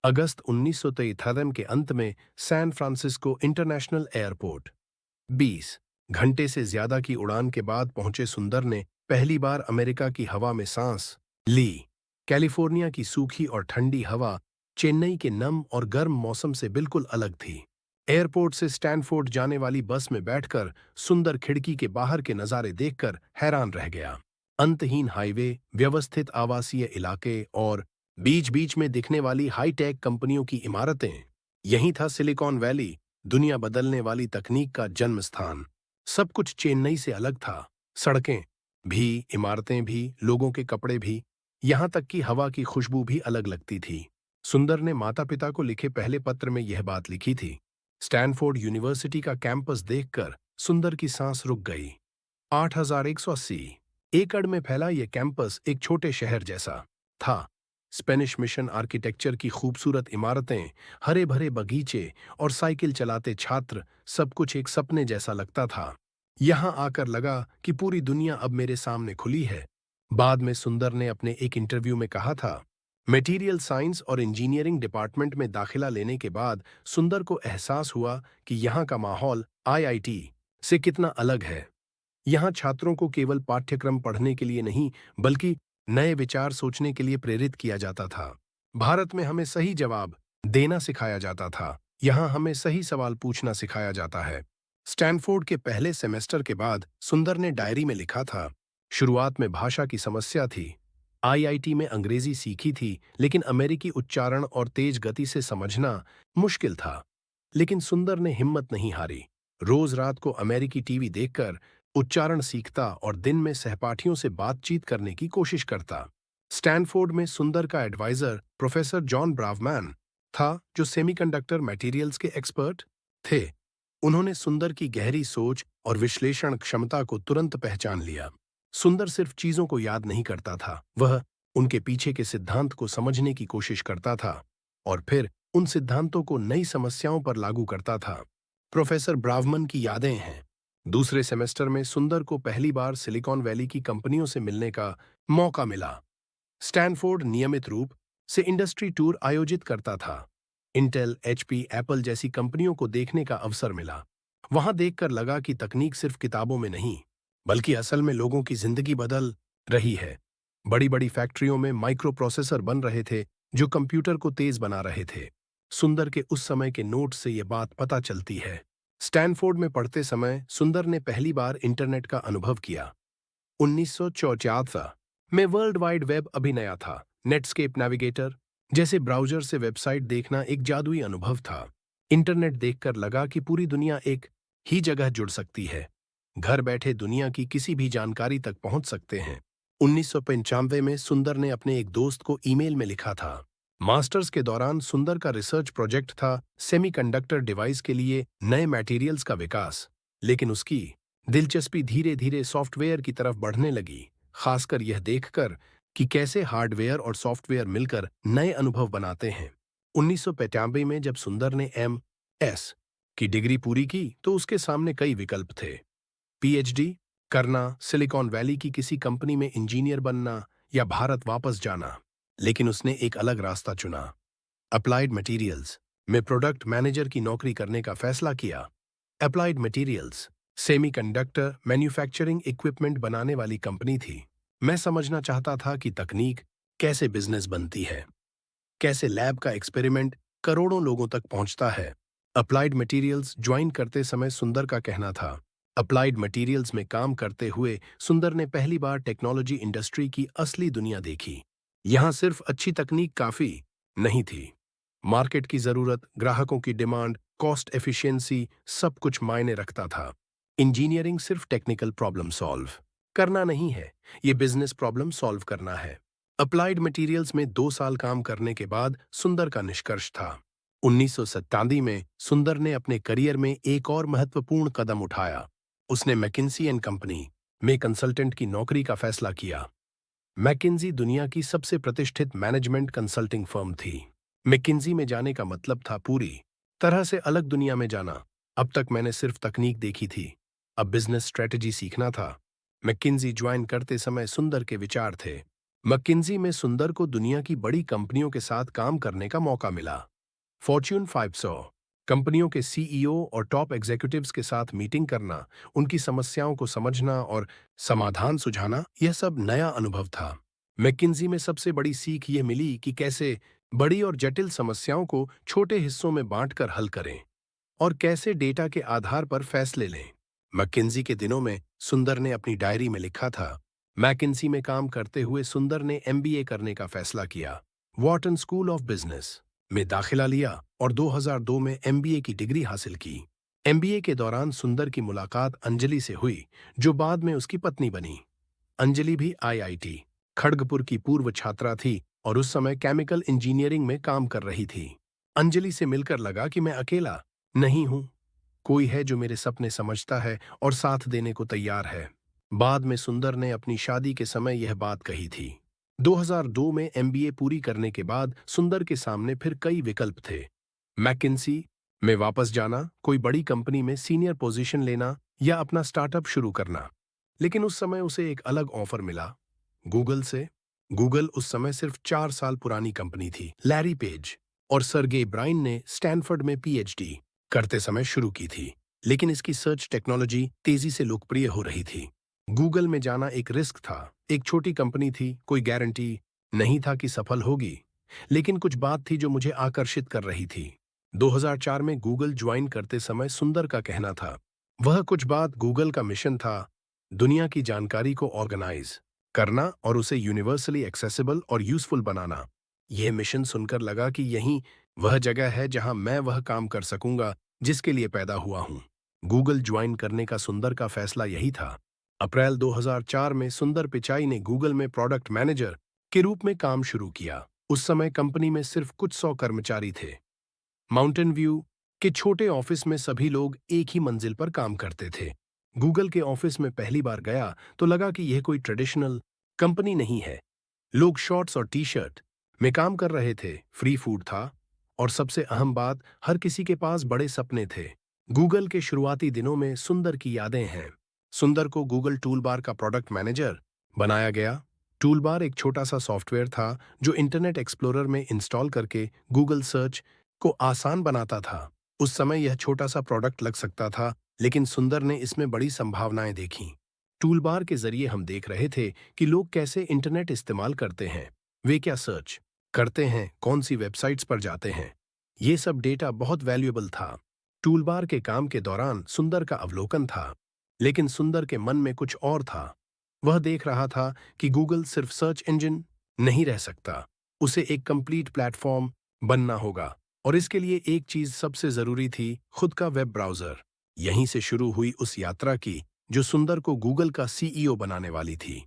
अगस्त 1973 के अंत में सैन फ्रांसिस्को इंटरनेशनल एयरपोर्ट 20 घंटे से ज्यादा की उड़ान के बाद पहुंचे सुंदर ने पहली बार अमेरिका की हवा में सांस ली। कैलिफोर्निया की सूखी और ठंडी हवा चेन्नई के नम और गर्म मौसम से बिल्कुल अलग थी। एयरपोर्ट से स्टैनफोर्ड जाने वाली बस में बैठकर सुंदर खिड़की के बाहर के नज़ारे देखकर हैरान रह गया। अंतहीन हाईवे, व्यवस्थित आवासीय इलाके और बीच बीच में दिखने वाली हाईटेक कंपनियों की इमारतें, यही था सिलिकॉन वैली, दुनिया बदलने वाली तकनीक का जन्म स्थान। सब कुछ चेन्नई से अलग था। सड़कें भी, इमारतें भी, लोगों के कपड़े भी, यहां तक कि हवा की खुशबू भी अलग लगती थी। सुंदर ने माता पिता को लिखे पहले पत्र में यह बात लिखी थी। स्टैनफोर्ड यूनिवर्सिटी का कैंपस देखकर सुंदर की सांस रुक गई। 8,180 एकड़ में फैला यह कैंपस एक छोटे शहर जैसा था। स्पेनिश मिशन आर्किटेक्चर की खूबसूरत इमारतें, हरे भरे बगीचे और साइकिल चलाते छात्र, सब कुछ एक सपने जैसा लगता था। यहां आकर लगा कि पूरी दुनिया अब मेरे सामने खुली है। बाद में सुंदर ने अपने एक इंटरव्यू में कहा था, मटेरियल साइंस और इंजीनियरिंग डिपार्टमेंट में दाखिला लेने के बाद सुंदर को एहसास हुआ कि यहाँ का माहौल आईआईटी से कितना अलग है। यहाँ छात्रों को केवल पाठ्यक्रम पढ़ने के लिए नहीं, बल्कि नए विचार सोचने के लिए प्रेरित किया जाता था। भारत में हमें सही जवाब देना सिखाया जाता था, यहाँ हमें सही सवाल पूछना सिखाया जाता है। स्टैनफोर्ड के पहले सेमेस्टर के बाद सुंदर ने डायरी में लिखा था, शुरुआत में भाषा की समस्या थी। आईआईटी में अंग्रेजी सीखी थी, लेकिन अमेरिकी उच्चारण और तेज गति से समझना मुश्किल था। लेकिन सुंदर ने हिम्मत नहीं हारी। रोज रात को अमेरिकी टीवी देखकर उच्चारण सीखता और दिन में सहपाठियों से बातचीत करने की कोशिश करता। स्टैनफोर्ड में सुंदर का एडवाइजर प्रोफेसर जॉन ब्रावमैन था, जो सेमीकंडक्टर मटेरियल्स के एक्सपर्ट थे। उन्होंने सुंदर की गहरी सोच और विश्लेषण क्षमता को तुरंत पहचान लिया। सुंदर सिर्फ चीजों को याद नहीं करता था, वह उनके पीछे के सिद्धांत को समझने की कोशिश करता था और फिर उन सिद्धांतों को नई समस्याओं पर लागू करता था। प्रोफेसर ब्रावमन की यादें हैं। दूसरे सेमेस्टर में सुंदर को पहली बार सिलिकॉन वैली की कंपनियों से मिलने का मौका मिला। स्टैनफोर्ड नियमित रूप से इंडस्ट्री टूर आयोजित करता था। इंटेल, एचपी, एप्पल जैसी कंपनियों को देखने का अवसर मिला। वहां देखकर लगा कि तकनीक सिर्फ किताबों में नहीं, बल्कि असल में लोगों की जिंदगी बदल रही है। बड़ी बड़ी फैक्ट्रियों में माइक्रो प्रोसेसर बन रहे थे, जो कंप्यूटर को तेज बना रहे थे। सुंदर के उस समय के नोट से यह बात पता चलती है। स्टैनफोर्ड में पढ़ते समय सुंदर ने पहली बार इंटरनेट का अनुभव किया। 1974 में वर्ल्ड वाइड वेब अभी नया था। नेटस्केप नेविगेटर जैसे ब्राउज़र से वेबसाइट देखना एक जादुई अनुभव था। इंटरनेट देखकर लगा कि पूरी दुनिया एक ही जगह जुड़ सकती है। घर बैठे दुनिया की किसी भी जानकारी तक पहुंच सकते हैं। 1995 में सुंदर ने अपने एक दोस्त को ईमेल में लिखा था। मास्टर्स के दौरान सुंदर का रिसर्च प्रोजेक्ट था सेमीकंडक्टर डिवाइस के लिए नए मटेरियल्स का विकास, लेकिन उसकी दिलचस्पी धीरे धीरे सॉफ्टवेयर की तरफ बढ़ने लगी, खासकर यह देखकर कि कैसे हार्डवेयर और सॉफ्टवेयर मिलकर नए अनुभव बनाते हैं। 1995 में जब सुंदर ने MS की डिग्री पूरी की, तो उसके सामने कई विकल्प थे। PhD करना, सिलिकॉन वैली की किसी कंपनी में इंजीनियर बनना या भारत वापस जाना। लेकिन उसने एक अलग रास्ता चुना। अप्लाइड मटेरियल्स में प्रोडक्ट मैनेजर की नौकरी करने का फैसला किया। Applied materials semiconductor manufacturing equipment बनाने वाली कंपनी थी। मैं समझना चाहता था कि तकनीक कैसे बिजनेस बनती है, कैसे लैब का एक्सपेरिमेंट करोड़ों लोगों तक पहुंचता है। अप्लाइड मटेरियल्स ज्वाइन करते समय सुंदर का कहना था। अप्लाइड मटेरियल्स में काम करते हुए सुंदर ने पहली बार टेक्नोलॉजी इंडस्ट्री की असली दुनिया देखी। यहां सिर्फ अच्छी तकनीक काफी नहीं थी। मार्केट की जरूरत, ग्राहकों की डिमांड, कॉस्ट एफिशिएंसी, सब कुछ मायने रखता था। इंजीनियरिंग सिर्फ टेक्निकल प्रॉब्लम सॉल्व करना नहीं है, ये बिजनेस प्रॉब्लम सॉल्व करना है। अप्लाइड मटेरियल्स में 2 साल काम करने के बाद सुंदर का निष्कर्ष था। 1997 में सुंदर ने अपने करियर में एक और महत्वपूर्ण कदम उठाया। उसने मैकिन्सी एंड कंपनी में कंसल्टेंट की नौकरी का फैसला किया। मैकिन्जी दुनिया की सबसे प्रतिष्ठित मैनेजमेंट कंसल्टिंग फर्म थी। मैकिन्जी में जाने का मतलब था पूरी तरह से अलग दुनिया में जाना। अब तक मैंने सिर्फ तकनीक देखी थी, अब बिजनेस स्ट्रेटजी सीखना था। मैकिन्जी ज्वाइन करते समय सुंदर के विचार थे, मैकिन्जी में सुंदर को दुनिया की बड़ी कंपनियों के साथ काम करने का मौका मिला। फॉर्च्यून 500 कंपनियों के सीईओ और टॉप एग्जीक्यूटिव्स के साथ मीटिंग करना, उनकी समस्याओं को समझना और समाधान सुझाना, यह सब नया अनुभव था। मैकिन्जी में सबसे बड़ी सीख ये मिली कि कैसे बड़ी और जटिल समस्याओं को छोटे हिस्सों में बांटकर हल करें और कैसे डेटा के आधार पर फैसले लें। मैकिन्जी के दिनों में सुंदर ने अपनी डायरी में लिखा था, मैकिन्जी में काम करते हुए सुंदर ने एमबीए करने का फैसला किया। वॉर्टन स्कूल ऑफ बिजनेस में दाखिला लिया और 2002 में एमबीए की डिग्री हासिल की। एमबीए के दौरान सुंदर की मुलाकात अंजलि से हुई, जो बाद में उसकी पत्नी बनी। अंजलि भी आईआईटी खड़गपुर की पूर्व छात्रा थी और उस समय केमिकल इंजीनियरिंग में काम कर रही थी। अंजलि से मिलकर लगा कि मैं अकेला नहीं हूं, कोई है जो मेरे सपने समझता है और साथ देने को तैयार है। बाद में सुंदर ने अपनी शादी के समय यह बात कही थी। 2002 में एमबीए पूरी करने के बाद सुंदर के सामने फिर कई विकल्प थे। मैकिन्सी में वापस जाना, कोई बड़ी कंपनी में सीनियर पोजीशन लेना या अपना स्टार्टअप शुरू करना। लेकिन उस समय उसे एक अलग ऑफर मिला, गूगल से। गूगल उस समय सिर्फ 4 साल पुरानी कंपनी थी। लैरी पेज और सर्गेई ब्राइन ने स्टैनफोर्ड में पीएचडी करते समय शुरू की थी, लेकिन इसकी सर्च टेक्नोलॉजी तेजी से लोकप्रिय हो रही थी। गूगल में जाना एक रिस्क था, एक छोटी कंपनी थी, कोई गारंटी नहीं था कि सफल होगी। लेकिन कुछ बात थी जो मुझे आकर्षित कर रही थी। 2004 में गूगल ज्वाइन करते समय सुंदर का कहना था, वह कुछ बात गूगल का मिशन था, दुनिया की जानकारी को ऑर्गेनाइज करना और उसे यूनिवर्सली एक्सेसिबल और यूजफुल बनाना। यह मिशन सुनकर लगा कि यही वह जगह है जहां मैं वह काम कर सकूंगा जिसके लिए पैदा हुआ हूं। गूगल ज्वाइन करने का सुंदर का फैसला यही था। अप्रैल 2004 में सुंदर पिचाई ने गूगल में प्रोडक्ट मैनेजर के रूप में काम शुरू किया। उस समय कंपनी में सिर्फ कुछ 100 कर्मचारी थे। माउंटेन व्यू के छोटे ऑफिस में सभी लोग एक ही मंजिल पर काम करते थे। गूगल के ऑफिस में पहली बार गया तो लगा कि यह कोई ट्रेडिशनल कंपनी नहीं है। लोग शॉर्ट्स और टी शर्ट में काम कर रहे थे, फ्री फूड था और सबसे अहम बात, हर किसी के पास बड़े सपने थे। गूगल के शुरुआती दिनों में सुंदर की यादें हैं। सुंदर को गूगल टूलबार का प्रोडक्ट मैनेजर बनाया गया। टूलबार एक छोटा सा सॉफ्टवेयर था जो इंटरनेट एक्सप्लोरर में इंस्टॉल करके गूगल सर्च को आसान बनाता था। उस समय यह छोटा सा प्रोडक्ट लग सकता था, लेकिन सुंदर ने इसमें बड़ी संभावनाएं देखीं। टूलबार के जरिए हम देख रहे थे कि लोग कैसे इंटरनेट इस्तेमाल करते हैं, वे क्या सर्च करते हैं, कौन सी वेबसाइट्स पर जाते हैं। ये सब डेटा बहुत वैल्यूएबल था। टूलबार के काम के दौरान सुंदर का अवलोकन था, लेकिन सुंदर के मन में कुछ और था। वह देख रहा था कि गूगल सिर्फ सर्च इंजन नहीं रह सकता, उसे एक कंप्लीट प्लेटफॉर्म बनना होगा और इसके लिए एक चीज सबसे जरूरी थी, खुद का वेब ब्राउजर। यहीं से शुरू हुई उस यात्रा की जो सुंदर को गूगल का सीईओ बनाने वाली थी।